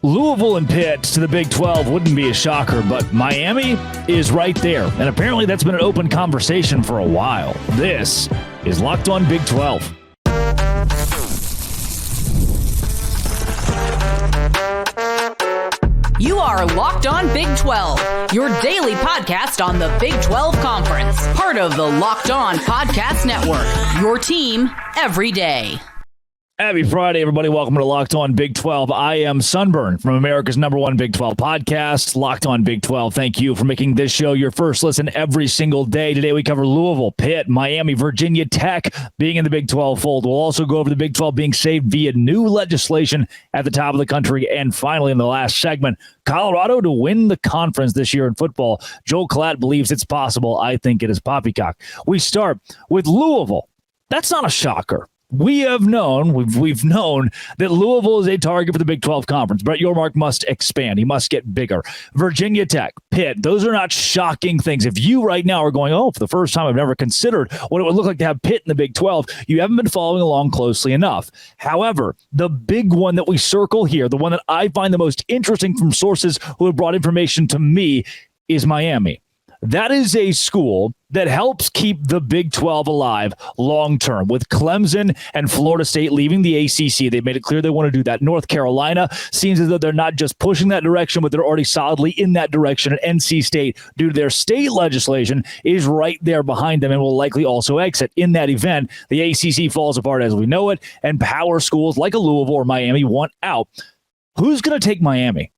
Louisville and Pitt to the Big 12 wouldn't be a shocker, but Miami is right there. And apparently that's been an open conversation for a while. This is Locked On Big 12. You are Locked On Big 12, your daily podcast on the Big 12 Conference. Part of the Locked On Podcast Network, your team every day. Happy Friday, everybody. Welcome to Locked On Big 12. I am Sunburn from America's #1 Big 12 podcast, Locked On Big 12. Thank you for making this show your first listen every single day. Today we cover Louisville, Pitt, Miami, Virginia Tech being in the Big 12 fold. We'll also go over the Big 12 being saved via new legislation at the top of the country. And finally, in the last segment, Colorado to win the conference this year in football. Joel Klatt believes it's possible. I think it is poppycock. We start with Louisville. That's not a shocker. We have known, we've known that Louisville is a target for the Big 12 Conference. Brett Yormark must expand. He must get bigger. Virginia Tech, Pitt, those are not shocking things. If you right now are going, for the first time I've never considered what it would look like to have Pitt in the Big 12, you haven't been following along closely enough. However, the big one that we circle here, the one that I find the most interesting from sources who have brought information to me, is Miami. That is a school that helps keep the Big 12 alive long-term. With Clemson and Florida State leaving the ACC, they've made it clear they want to do that. North Carolina seems as though they're not just pushing that direction, but they're already solidly in that direction. And NC State, due to their state legislation, is right there behind them and will likely also exit. In that event, the ACC falls apart as we know it, and power schools like a Louisville or Miami want out. Who's going to take Miami?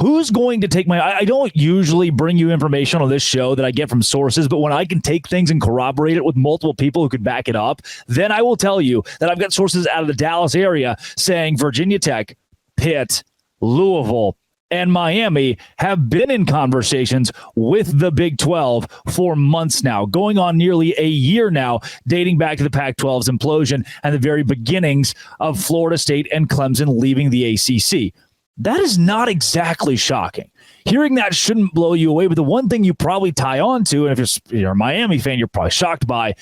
Who's going to take I don't usually bring you information on this show that I get from sources, but when I can take things and corroborate it with multiple people who could back it up, then I will tell you that I've got sources out of the Dallas area saying Virginia Tech, Pitt, Louisville, and Miami have been in conversations with the Big 12 for months now, going on nearly a year now, dating back to the Pac-12's implosion and the very beginnings of Florida State and Clemson leaving the ACC. That is not exactly shocking. Hearing that shouldn't blow you away, but the one thing you probably tie on to, and if you're a Miami fan, you're probably shocked by,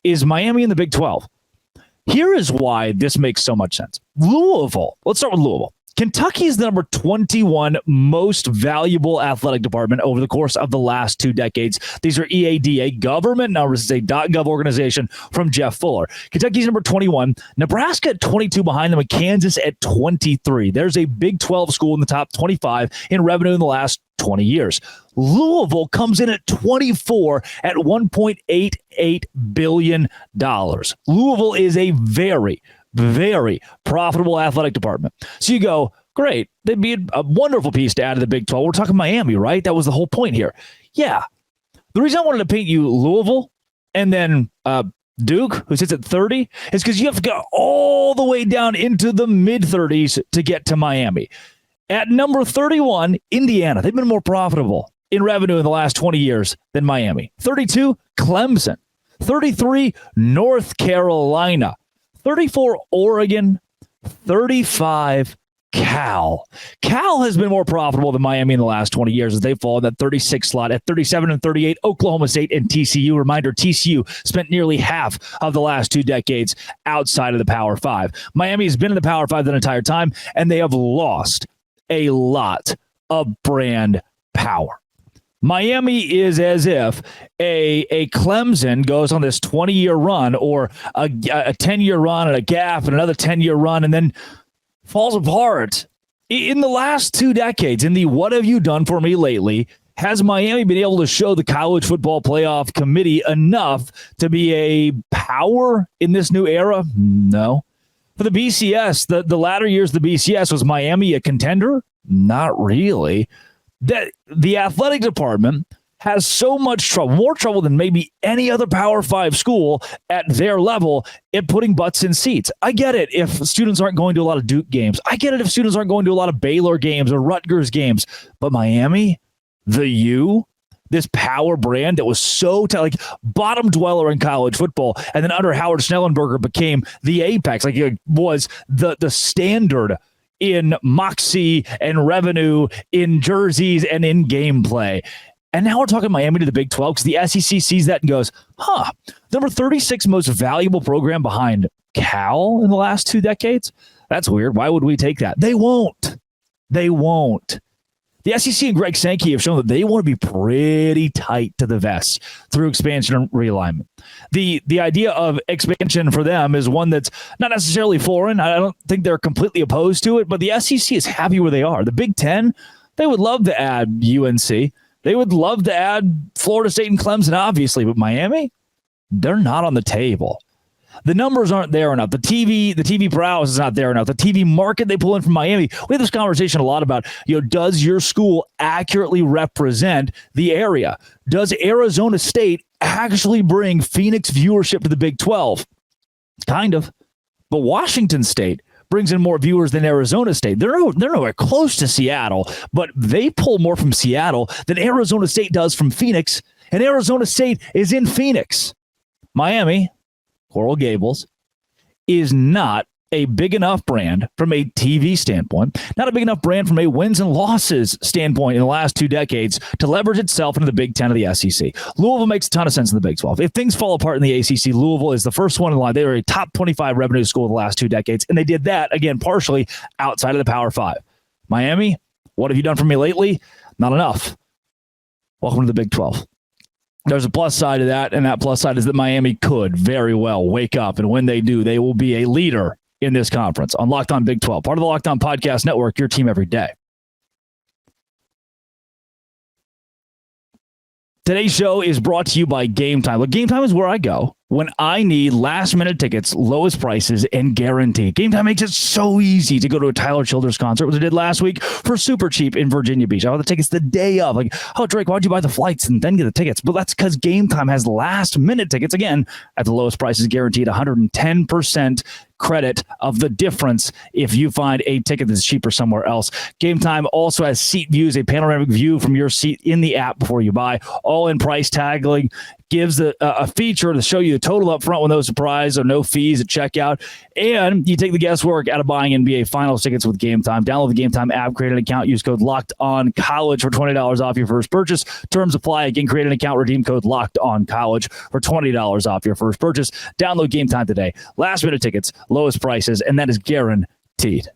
is Miami in the Big 12. Here is why this makes so much sense. Louisville. Let's start with Louisville. Kentucky is the number 21 most valuable athletic department over the course of the last 2 decades. These are EAD, a government numbers, a .gov organization from Jeff Fuller. Kentucky's number 21, Nebraska at 22 behind them, and Kansas at 23. There's a Big 12 school in the top 25 in revenue in the last 20 years. Louisville comes in at 24 at $1.88 billion. Louisville is a very, very profitable athletic department. So you go, great, they'd be a wonderful piece to add to the Big 12. We're talking Miami, right? That was the whole point here. Yeah. The reason I wanted to paint you Louisville and then Duke, who sits at 30, is because you have to go all the way down into the mid-30s to get to Miami. At number 31, Indiana. They've been more profitable in revenue in the last 20 years than Miami. 32, Clemson. 33, North Carolina. 34, Oregon. 35, Cal. Cal has been more profitable than Miami in the last 20 years as they fall in that 36 slot. At 37 and 38, Oklahoma State and TCU. Reminder, TCU spent nearly half of the last 2 decades outside of the Power 5. Miami has been in the Power 5 that entire time, and they have lost a lot of brand power. Miami is as if a Clemson goes on this 20-year run or a 10-year run and a gap and another 10-year run and then falls apart. In the last 2 decades, in the what have you done for me lately, has Miami been able to show the College Football Playoff Committee enough to be a power in this new era? No. For the BCS, the latter years of the BCS, was Miami a contender? Not really. The athletic department has so much trouble, more trouble than maybe any other Power 5 school at their level at putting butts in seats. I get it if students aren't going to a lot of Duke games. I get it if students aren't going to a lot of Baylor games or Rutgers games. But Miami, the U, this power brand that was so bottom dweller in college football, and then under Howard Schnellenberger became the apex, like it was the standard in moxie and revenue, in jerseys and in gameplay. And now we're talking Miami to the Big 12 because the SEC sees that and goes, number 36 most valuable program behind Cal in the last 2 decades? That's weird. Why would we take that? They won't. They won't. The SEC and Greg Sankey have shown that they want to be pretty tight to the vest through expansion and realignment. The idea of expansion for them is one that's not necessarily foreign. I don't think they're completely opposed to it, but the SEC is happy where they are. The Big Ten, they would love to add UNC. They would love to add Florida State and Clemson, obviously, but Miami, they're not on the table. The numbers aren't there enough. The TV prowess is not there enough. The TV market they pull in from Miami. We have this conversation a lot about, does your school accurately represent the area? Does Arizona State actually bring Phoenix viewership to the Big 12? Kind of. But Washington State brings in more viewers than Arizona State. They're nowhere close to Seattle, but they pull more from Seattle than Arizona State does from Phoenix, and Arizona State is in Phoenix. Miami, Coral Gables, is not a big enough brand from a TV standpoint, not a big enough brand from a wins and losses standpoint in the last 2 decades to leverage itself into the Big Ten of the SEC. Louisville makes a ton of sense in the Big 12. If things fall apart in the ACC, Louisville is the first one in line. They were a top 25 revenue school in the last 2 decades, and they did that, again, partially outside of the Power 5. Miami, what have you done for me lately? Not enough. Welcome to the Big 12. There's a plus side to that, and that plus side is that Miami could very well wake up, and when they do, they will be a leader in this conference on Locked On Big 12, part of the Locked On Podcast Network, your team every day. Today's show is brought to you by Game Time. Look, Game Time is where I go when I need last-minute tickets, lowest prices, and guaranteed. Game Time makes it so easy to go to a Tyler Childers concert, which I did last week for super cheap in Virginia Beach. I bought the tickets the day of. Like, oh, Drake, why'd you buy the flights and then get the tickets? But that's because Game Time has last-minute tickets, again, at the lowest prices, guaranteed 110% credit of the difference if you find a ticket that's cheaper somewhere else. Game Time also has seat views, a panoramic view from your seat in the app before you buy. All-in price tagging gives a feature to show you the total up front with no surprise or no fees at checkout. And you take the guesswork out of buying NBA Finals tickets with Game Time. Download the Game Time app, create an account, use code LOCKEDONCollege for $20 off your first purchase. Terms apply. Again, create an account, redeem code LOCKEDONCollege for $20 off your first purchase. Download Game Time today. Last minute tickets, lowest prices, and that is guaranteed.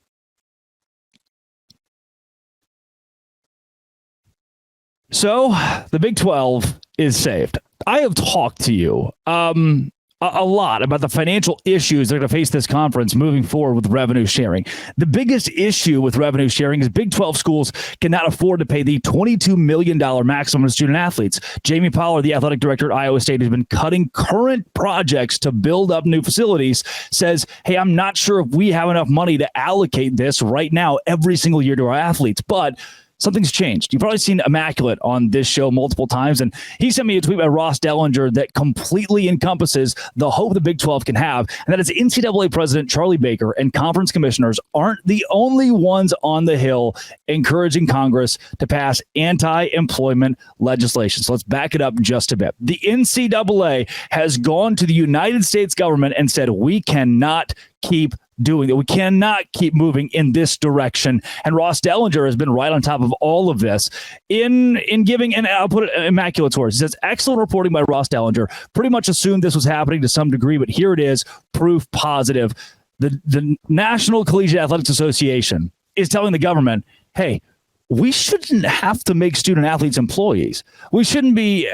So the Big 12 is saved. I have talked to you a lot about the financial issues that are going to face this conference moving forward with revenue sharing. The biggest issue with revenue sharing is Big 12 schools cannot afford to pay the $22 million maximum to student athletes. Jamie Pollard, the athletic director at Iowa State, has been cutting current projects to build up new facilities, says, hey, I'm not sure if we have enough money to allocate this right now every single year to our athletes, but something's changed. You've probably seen Immaculate on this show multiple times, and he sent me a tweet by Ross Dellinger that completely encompasses the hope the Big 12 can have, and that is NCAA President Charlie Baker and conference commissioners aren't the only ones on the Hill encouraging Congress to pass anti-employment legislation. So let's back it up just a bit. The NCAA has gone to the United States government and said, we cannot keep doing that. We cannot keep moving in this direction. And Ross Dellinger has been right on top of all of this in giving, and I'll put it immaculate words. He says, excellent reporting by Ross Dellinger. Pretty much assumed this was happening to some degree, but here it is, proof positive. The National Collegiate Athletics Association is telling the government, hey, we shouldn't have to make student athletes employees. We shouldn't be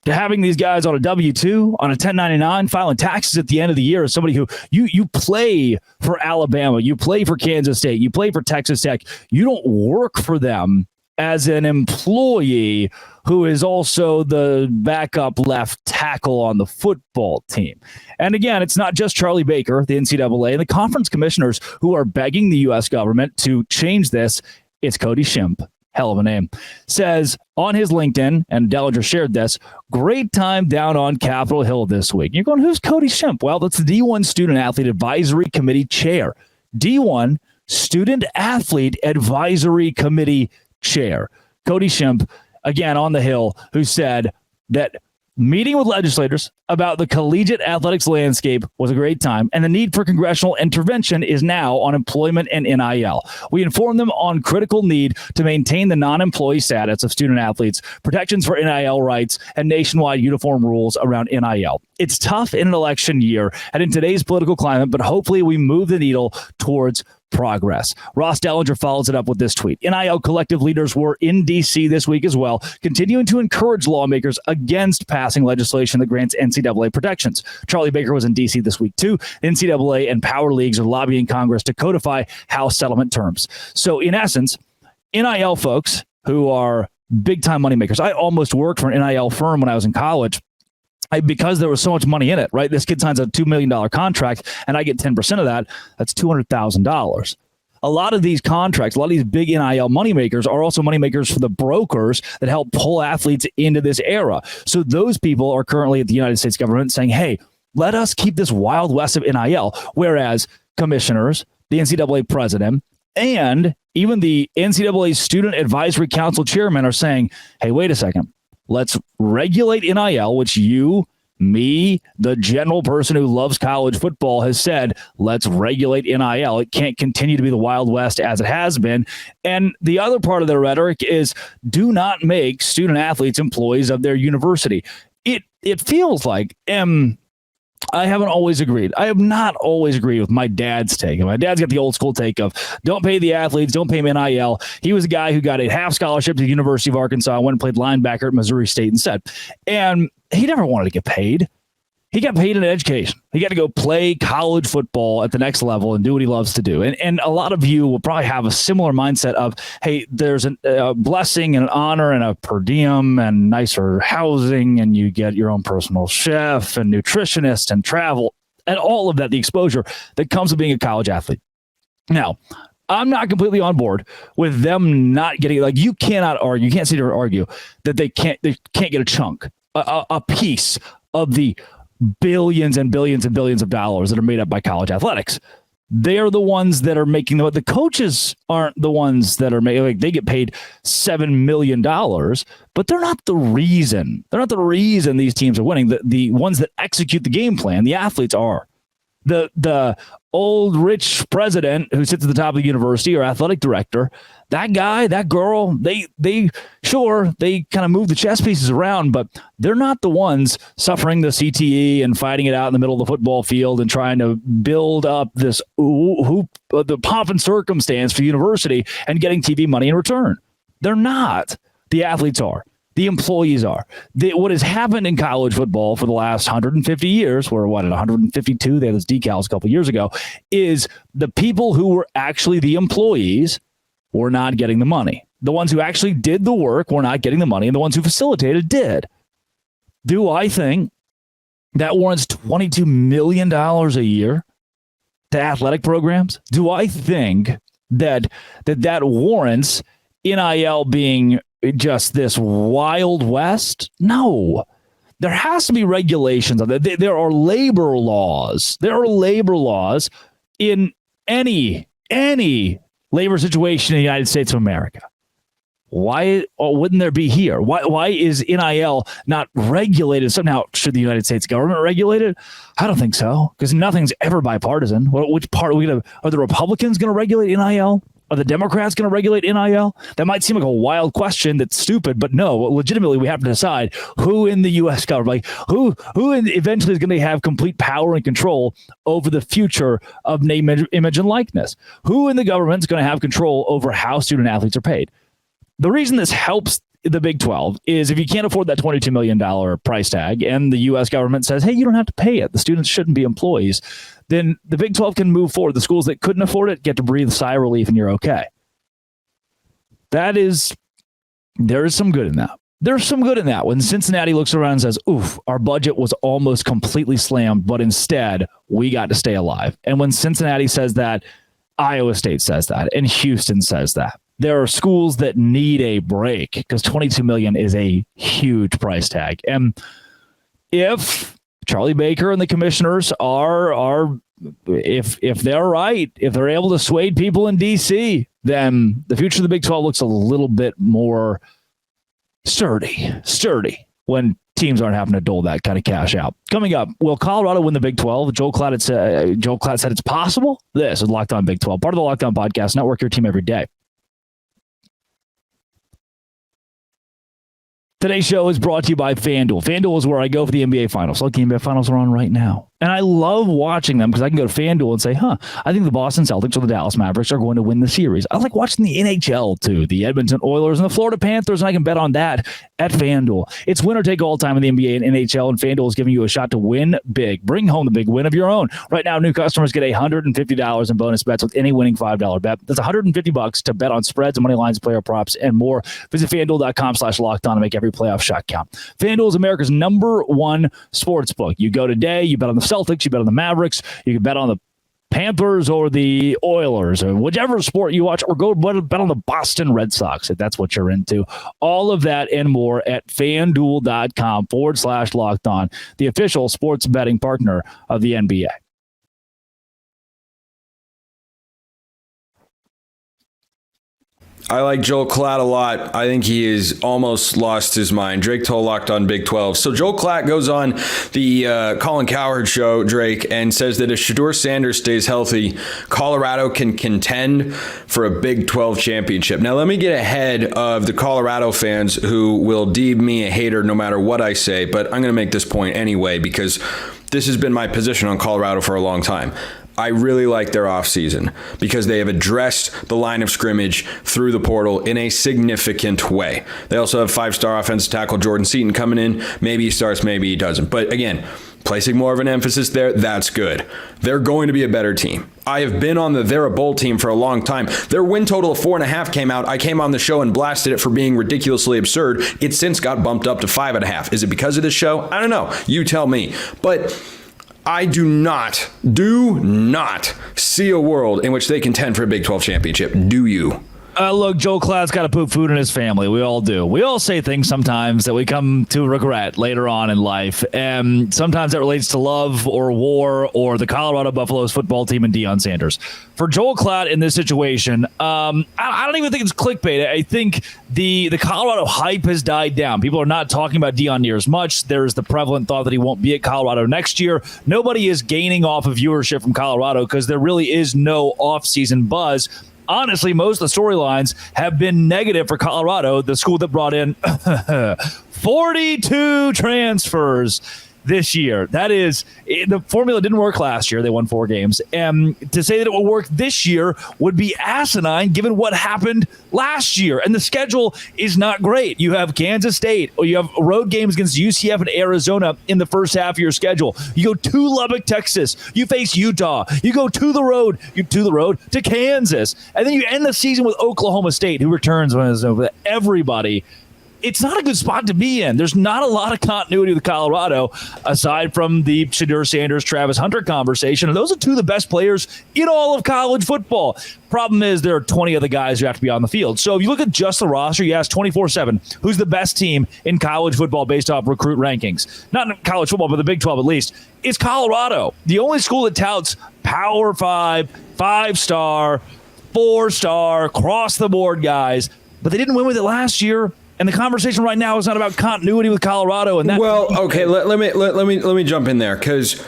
having these guys on a W-2, on a 1099, filing taxes at the end of the year as somebody who you play for Alabama, you play for Kansas State, you play for Texas Tech. You don't work for them as an employee who is also the backup left tackle on the football team. And again, it's not just Charlie Baker, the NCAA, and the conference commissioners who are begging the U.S. government to change this. It's Cody Shimp, hell of a name, says on his LinkedIn, and Dellinger shared this, great time down on Capitol Hill this week. You're going, who's Cody Shimp? Well, that's the D1 Student Athlete Advisory Committee Chair. D1 Student Athlete Advisory Committee Chair. Cody Shimp, again, on the Hill, who said that meeting with legislators about the collegiate athletics landscape was a great time, and the need for congressional intervention is now on employment and NIL. We informed them on critical need to maintain the non-employee status of student athletes, protections for NIL rights, and nationwide uniform rules around NIL. It's tough in an election year and in today's political climate, but hopefully we move the needle towards progress. Ross Dellinger follows it up with this tweet. NIL collective leaders were in D.C. this week as well, continuing to encourage lawmakers against passing legislation that grants NCAA protections. Charlie Baker was in D.C. this week too. NCAA and power leagues are lobbying Congress to codify House settlement terms. So in essence, NIL folks who are big-time moneymakers. I almost worked for an NIL firm when I was in college because there was so much money in it, right? This kid signs a $2 million contract, and I get 10% of that. That's $200,000. A lot of these contracts, a lot of these big NIL moneymakers are also moneymakers for the brokers that help pull athletes into this era. So those people are currently at the United States government saying, hey, let us keep this wild west of NIL, whereas commissioners, the NCAA president, and even the NCAA Student Advisory Council chairman are saying, hey, wait a second. Let's regulate NIL, which you, me, the general person who loves college football has said, let's regulate NIL. It can't continue to be the Wild West as it has been. And the other part of their rhetoric is do not make student athletes employees of their university. It feels like, I haven't always agreed. I have not always agreed with my dad's take. My dad's got the old school take of don't pay the athletes, don't pay them NIL. He was a guy who got a half scholarship to the University of Arkansas, went and played linebacker at Missouri State instead. And he never wanted to get paid. He got paid in education. He got to go play college football at the next level and do what he loves to do. And a lot of you will probably have a similar mindset of, hey, there's a blessing and an honor and a per diem and nicer housing, and you get your own personal chef and nutritionist and travel and all of that, the exposure that comes with being a college athlete. Now, I'm not completely on board with them not getting, like, you cannot argue, you can't sit here and argue that they can't get a chunk, a piece of the billions and billions and billions of dollars that are made up by college athletics. They're the ones that are making the coaches aren't the ones that are making, like, they get paid $7 million, but they're not the reason. They're not the reason these teams are winning. The ones that execute the game plan, the athletes are. The old rich president who sits at the top of the university or athletic director, that guy, that girl, they kind of move the chess pieces around, but they're not the ones suffering the CTE and fighting it out in the middle of the football field and trying to build up this the pomp and circumstance for the university and getting TV money in return. They're not. The athletes are. The employees are. What has happened in college football for the last 150 years, we're at 152, they had those decals a couple years ago, is the people who were actually the employees were not getting the money. The ones who actually did the work were not getting the money, and the ones who facilitated did. Do I think that warrants $22 million a year to athletic programs? Do I think that warrants NIL being just this Wild West? No. There has to be regulations on that. There are labor laws. There are labor laws in any labor situation in the United States of America. Why wouldn't there be here? Why is NIL not regulated somehow? Should the United States government regulate it? I don't think so, because nothing's ever bipartisan. Which part are the Republicans going to regulate NIL? Are the Democrats going to regulate NIL? That might seem like a wild question that's stupid, but no, legitimately, we have to decide who in the U.S. government, who eventually is going to have complete power and control over the future of name, image, and likeness. Who in the government is going to have control over how student athletes are paid? The reason this helps the Big 12 is if you can't afford that $22 million price tag and the U.S. government says, hey, you don't have to pay it, the students shouldn't be employees, then the Big 12 can move forward. The schools that couldn't afford it get to breathe a sigh of relief and you're okay. There is some good in that. There's some good in that when Cincinnati looks around and says, oof, our budget was almost completely slammed, but instead we got to stay alive. And when Cincinnati says that, Iowa State says that, and Houston says that. There are schools that need a break because $22 million is a huge price tag. And if Charlie Baker and the commissioners are if they're right, if they're able to sway people in DC, then the future of the Big 12 looks a little bit more sturdy when teams aren't having to dole that kind of cash out. Coming up, will Colorado win the Big 12? Joel Klatt said it's possible. This is Locked On Big 12, part of the Locked On Podcast Network, your team every day. Today's show is brought to you by FanDuel. FanDuel is where I go for the NBA Finals. Look, the NBA Finals are on right now. And I love watching them because I can go to FanDuel and say, I think the Boston Celtics or the Dallas Mavericks are going to win the series. I like watching the NHL too, the Edmonton Oilers and the Florida Panthers, and I can bet on that at FanDuel. It's winner take all time in the NBA and NHL, and FanDuel is giving you a shot to win big. Bring home the big win of your own. Right now, new customers get $150 in bonus bets with any winning $5 bet. That's $150 to bet on spreads and money lines, player props, and more. Visit FanDuel.com/lockedon to make every playoff shot count. FanDuel is America's #1 sports book. You go today, you bet on the Celtics, you bet on the Mavericks, you can bet on the Panthers or the Oilers or whichever sport you watch, or go bet on the Boston Red Sox if that's what you're into. All of that and more at FanDuel.com/locked-on, the official sports betting partner of the NBA. I like Joel Klatt a lot. I think he has almost lost his mind. Drake Toll, Locked on Big 12. So Joel Klatt goes on the Colin Cowherd show, Drake, and says that if Shedeur Sanders stays healthy, Colorado can contend for a Big 12 championship. Now, let me get ahead of the Colorado fans who will deem me a hater no matter what I say, but I'm going to make this point anyway because this has been my position on Colorado for a long time. I really like their offseason because they have addressed the line of scrimmage through the portal in a significant way. They also have 5-star offensive tackle Jordan Seaton coming in. Maybe he starts, maybe he doesn't. But again, placing more of an emphasis there, that's good. They're going to be a better team. I have been on they're a bowl team for a long time. Their win total of 4.5 came out. I came on the show and blasted it for being ridiculously absurd. It since got bumped up to 5.5. Is it because of this show? I don't know. You tell me. But I do not see a world in which they contend for a Big 12 championship. Do you? Look, Joe Klatt's got to put food in his family. We all do. We all say things sometimes that we come to regret later on in life. And sometimes that relates to love or war or the Colorado Buffaloes football team and Deion Sanders. For Joel Klatt in this situation, I don't even think it's clickbait. I think the Colorado hype has died down. People are not talking about Deion near as much. There's the prevalent thought that he won't be at Colorado next year. Nobody is gaining off of viewership from Colorado because there really is no offseason buzz. Honestly, most of the storylines have been negative for Colorado, the school that brought in 42 transfers this year. That is, the formula didn't work last year. They won 4 games. And to say that it will work this year would be asinine given what happened last year. And the schedule is not great. You have Kansas State, or you have road games against UCF and Arizona in the first half of your schedule. You go to Lubbock, Texas. You face Utah. You go to the road to Kansas. And then you end the season with Oklahoma State, who returns everybody. It's not a good spot to be in. There's not a lot of continuity with Colorado, aside from the Shedeur Sanders, Travis Hunter conversation. And those are 2 of the best players in all of college football. Problem is there are 20 other guys who have to be on the field. So if you look at just the roster, you ask 24/7, who's the best team in college football based off recruit rankings? Not in college football, but the Big 12 at least. It's Colorado. The only school that touts Power 5, 5-star, 4-star, across-the-board guys. But they didn't win with it last year. And the conversation right now is not about continuity with Colorado. And that. Well, okay, let me jump in there because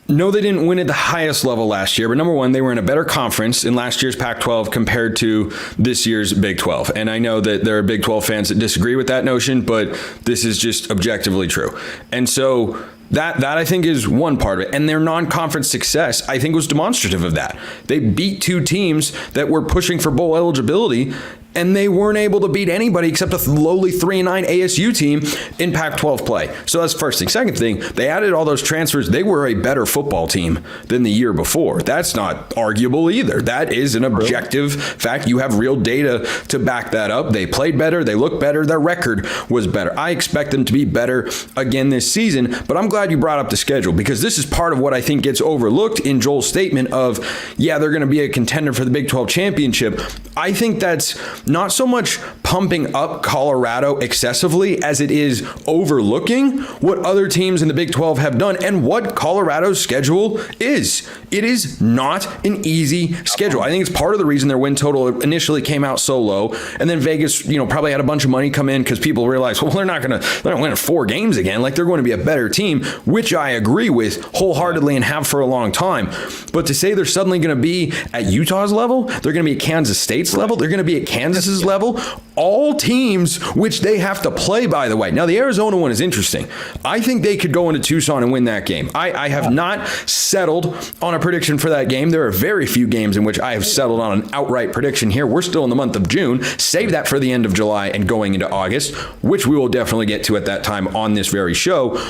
no, they didn't win at the highest level last year. But number one, they were in a better conference in last year's Pac-12 compared to this year's Big 12. And I know that there are Big 12 fans that disagree with that notion, but this is just objectively true. And so that I think is one part of it. And their non-conference success, I think, was demonstrative of that. They beat 2 teams that were pushing for bowl eligibility, and they weren't able to beat anybody except a lowly 3-9 ASU team in Pac-12 play. So that's the first thing. Second thing, they added all those transfers. They were a better football team than the year before. That's not arguable either. That is an objective fact. You have real data to back that up. They played better. They looked better. Their record was better. I expect them to be better again this season, but I'm glad you brought up the schedule because this is part of what I think gets overlooked in Joel's statement of, yeah, they're going to be a contender for the Big 12 championship. I think that's not so much pumping up Colorado excessively as it is overlooking what other teams in the Big 12 have done and what Colorado's schedule is. It is not an easy schedule. I think it's part of the reason their win total initially came out so low. And then Vegas, probably had a bunch of money come in because people realized, well, they're not going to win 4 games again. Like, they're going to be a better team. which I agree with wholeheartedly and have for a long time. But to say they're suddenly going to be at Utah's level, they're going to be at Kansas State's level, they're going to be at Kansas's level, all teams which they have to play, by the way. Now, the Arizona one is interesting. I think they could go into Tucson and win that game. I have not settled on a prediction for that game. There are very few games in which I have settled on an outright prediction here. We're still in the month of June. Save that for the end of July and going into August, which we will definitely get to at that time on this very show.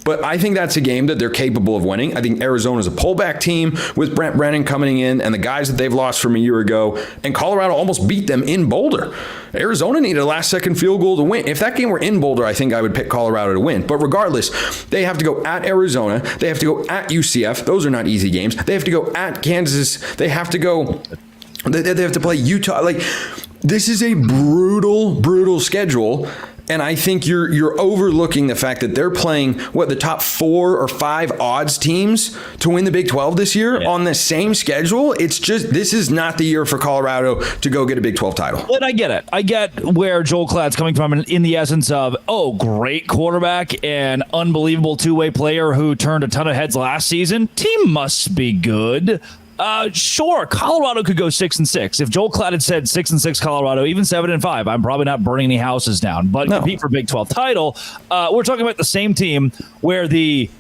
But I think that's a game that they're capable of winning. I think Arizona's a pullback team with Brent Brennan coming in and the guys that they've lost from a year ago. And Colorado almost beat them in Boulder. Arizona needed a last-second field goal to win. If that game were in Boulder, I think I would pick Colorado to win. But regardless, they have to go at Arizona. They have to go at UCF. Those are not easy games. They have to go at Kansas. They have to go... They have to play Utah. Like, this is a brutal schedule. And I think you're overlooking the fact that they're playing, the top 4 or 5 odds teams to win the Big 12 this year on the same schedule. It's just, this is not the year for Colorado to go get a Big 12 title. But I get it. I get where Joel Klatt's coming from in the essence of, great quarterback and unbelievable two-way player who turned a ton of heads last season. Team must be good. Sure, Colorado could go 6-6. If Joel Klatt had said 6-6 Colorado, even 7-5, I'm probably not burning any houses down. But compete for Big 12 title, we're talking about the same team where the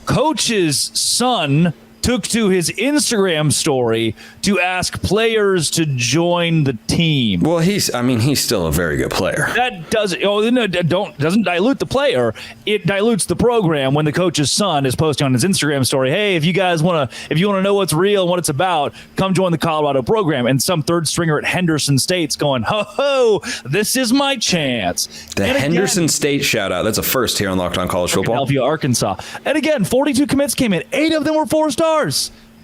coach's son took to his Instagram story to ask players to join the team. Well, he's still a very good player. That doesn't dilute the player. It dilutes the program when the coach's son is posting on his Instagram story, hey, if you want to know what's real and what it's about, come join the Colorado program. And some third stringer at Henderson State's going, ho, this is my chance. Henderson State shout out. That's a first here on Locked On College Football. Philadelphia, Arkansas. And again, 42 commits came in. 8 of them were 4 stars.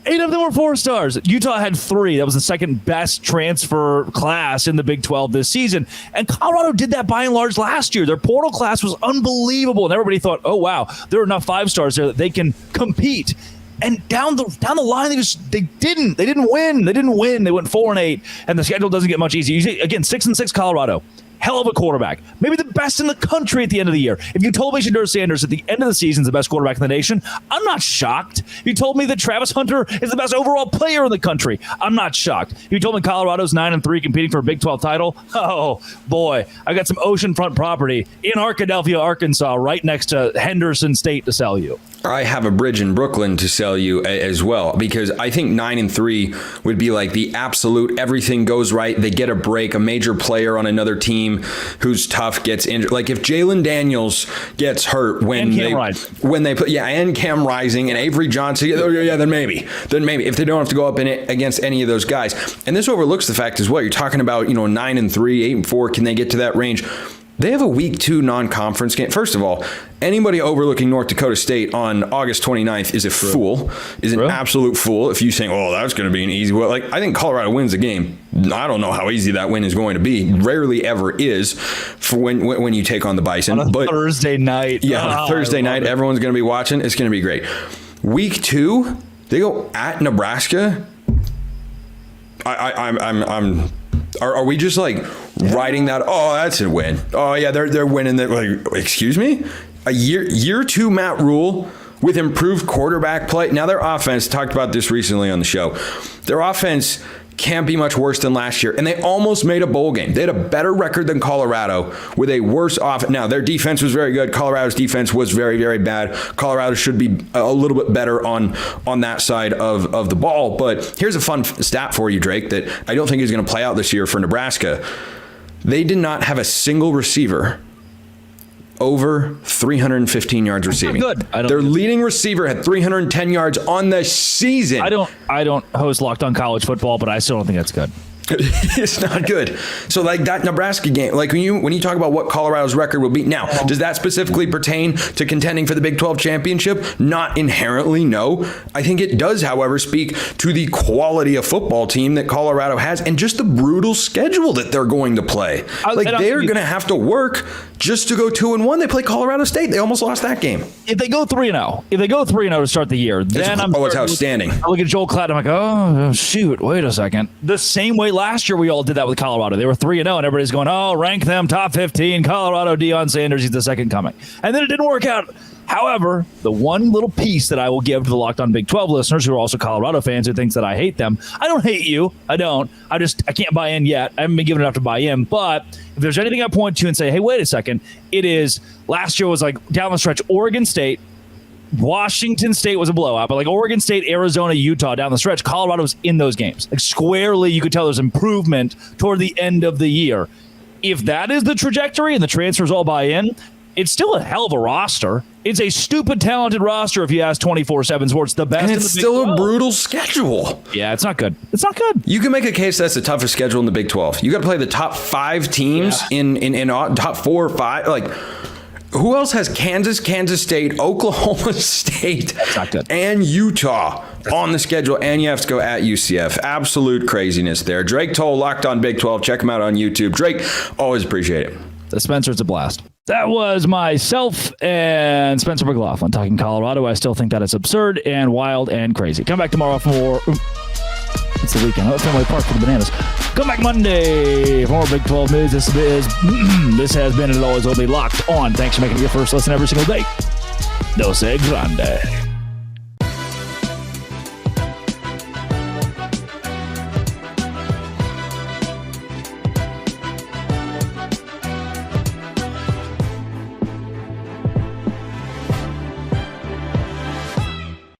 8 of them were 4 stars. Utah had 3. That was the second best transfer class in the Big 12 this season. And Colorado did that by and large last year. Their portal class was unbelievable. And everybody thought, oh, wow, there are enough 5 stars there that they can compete. And down the line, they didn't win. They went 4-8, and the schedule doesn't get much easier. Again, 6-6 Colorado. Hell of a quarterback. Maybe the best in the country at the end of the year. If you told me Shedeur Sanders at the end of the season is the best quarterback in the nation, I'm not shocked. If you told me that Travis Hunter is the best overall player in the country, I'm not shocked. If you told me Colorado's 9-3 competing for a Big 12 title, oh boy, I got some oceanfront property in Arkadelphia, Arkansas, right next to Henderson State to sell you. I have a bridge in Brooklyn to sell you as well, because I think 9-3 would be like the absolute everything goes right. They get a break. A major player on another team who's tough gets injured. Like if Jalen Daniels gets hurt when they put and Cam Rising and Avery Johnson, then maybe if they don't have to go up in it against any of those guys. And this overlooks the fact as well. You're talking about 9-3, 8-4. Can they get to that range? They have a week 2 non-conference game. First of all, anybody overlooking North Dakota State on August 29th is a fool, is an absolute fool. If you saying, that's going to be an easy one. Like, I think Colorado wins the game. I don't know how easy that win is going to be. Rarely ever is for when you take on the Bison. On a Thursday night. Yeah, on a Thursday night, everyone's going to be watching. It's going to be great. Week 2, they go at Nebraska. Are we just like writing that? Oh, that's a win. Oh yeah, they're winning that. Like, excuse me, a year 2 Matt Rule with improved quarterback play. Now their offense, talked about this recently on the show. Their offense can't be much worse than last year, and they almost made a bowl game. They had a better record than Colorado with a worse offense. Now their defense was very good. Colorado's defense was very, very bad. Colorado should be a little bit better on that side of the ball. But here's a fun stat for you, Drake, that I don't think is going to play out this year for Nebraska. They did not have a single receiver over 315 yards receiving. Good. Their leading receiver had 310 yards on the season. I don't host Locked On College Football, but I still don't think that's good. It's not good. So like that Nebraska game, like when you talk about what Colorado's record will be, now, does that specifically pertain to contending for the Big 12 championship? Not inherently, no. I think it does, however, speak to the quality of football team that Colorado has and just the brutal schedule that they're going to play. They're going to have to work just to go 2-1. They play Colorado State. They almost lost that game. If they go 3-0, to start the year, then it's outstanding. I look at Joel Klatt, I'm like, oh, shoot, wait a second. The same way last year we all did that with Colorado. They were 3-0, and everybody's going, oh, rank them top 15, Colorado, Deion Sanders, he's the second coming. And then it didn't work out. However, the one little piece that I will give to the Locked On Big 12 listeners who are also Colorado fans who thinks that I hate them, I don't hate you. I don't. I can't buy in yet. I haven't been given enough to buy in. But if there's anything I point to and say, hey, wait a second, it is last year was like down the stretch, Oregon State, Washington State was a blowout, but like Oregon State, Arizona, Utah down the stretch, Colorado was in those games. Like squarely, you could tell there's improvement toward the end of the year. If that is the trajectory and the transfers all buy in, it's still a hell of a roster. It's a stupid talented roster if you ask 24/7 Sports. The best. And it's in the still a brutal schedule. Yeah, it's not good. It's not good. You can make a case that's the toughest schedule in the Big 12. You got to play the top 5 teams in top 4 or 5. Like, who else has Kansas State, Oklahoma State, that's not good, and Utah on the schedule, and you have to go at UCF. Absolute craziness there. Drake Toll, Locked On Big 12. Check him out on YouTube. Drake, always appreciate it. The Spencer's a blast. That was myself and Spencer McLaughlin talking Colorado. I still think that it's absurd and wild and crazy. Come back tomorrow for more. It's the weekend. Fenway Park for the Bananas. Come back Monday for more Big 12 news. This has been and it always will be Locked On. Thanks for making it your first listen every single day. No se grande.